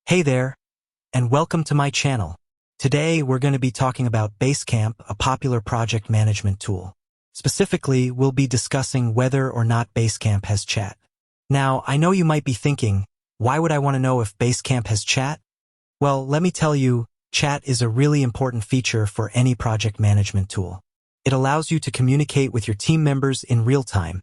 Hey there, and welcome to my channel. Today, we're going to be talking about Basecamp, a popular project management tool. Specifically, we'll be discussing whether or not Basecamp has chat. Now, I know you might be thinking, why would I want to know if Basecamp has chat? Well, let me tell you, chat is a really important feature for any project management tool. It allows you to communicate with your team members in real time,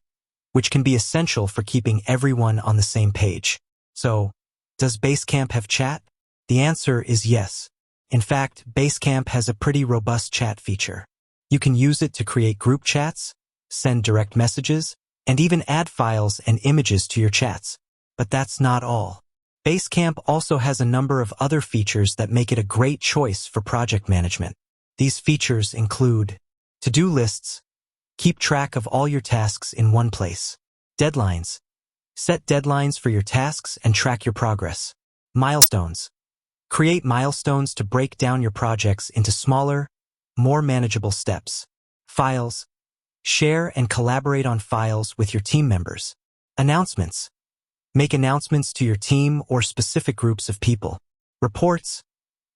which can be essential for keeping everyone on the same page. So, does Basecamp have chat? The answer is yes. In fact, Basecamp has a pretty robust chat feature. You can use it to create group chats, send direct messages, and even add files and images to your chats. But that's not all. Basecamp also has a number of other features that make it a great choice for project management. These features include to-do lists. Keep track of all your tasks in one place. Deadlines. Set deadlines for your tasks and track your progress. Milestones. Create milestones to break down your projects into smaller, more manageable steps. Files. Share and collaborate on files with your team members. Announcements. Make announcements to your team or specific groups of people. Reports.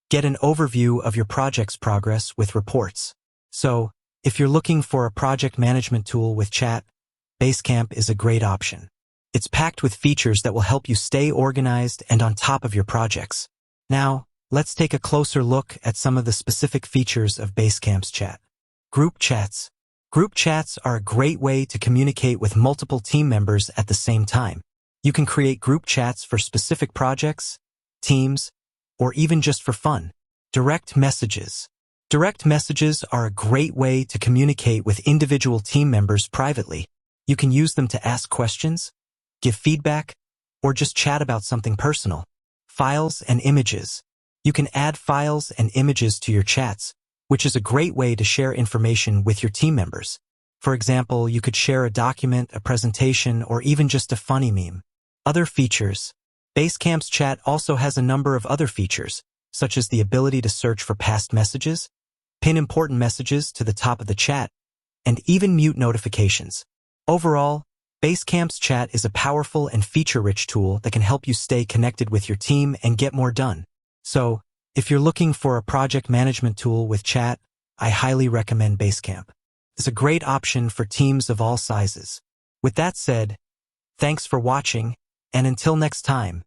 Get an overview of your project's progress with reports. So, if you're looking for a project management tool with chat, Basecamp is a great option. It's packed with features that will help you stay organized and on top of your projects. Now, let's take a closer look at some of the specific features of Basecamp's chat. Group chats. Group chats are a great way to communicate with multiple team members at the same time. You can create group chats for specific projects, teams, or even just for fun. Direct messages. Direct messages are a great way to communicate with individual team members privately. You can use them to ask questions, give feedback, or just chat about something personal. Files and images. You can add files and images to your chats, which is a great way to share information with your team members. For example, you could share a document, a presentation, or even just a funny meme. Other features. Basecamp's chat also has a number of other features, such as the ability to search for past messages, pin important messages to the top of the chat, and even mute notifications. Overall, Basecamp's chat is a powerful and feature-rich tool that can help you stay connected with your team and get more done. So, if you're looking for a project management tool with chat, I highly recommend Basecamp. It's a great option for teams of all sizes. With that said, thanks for watching, and until next time.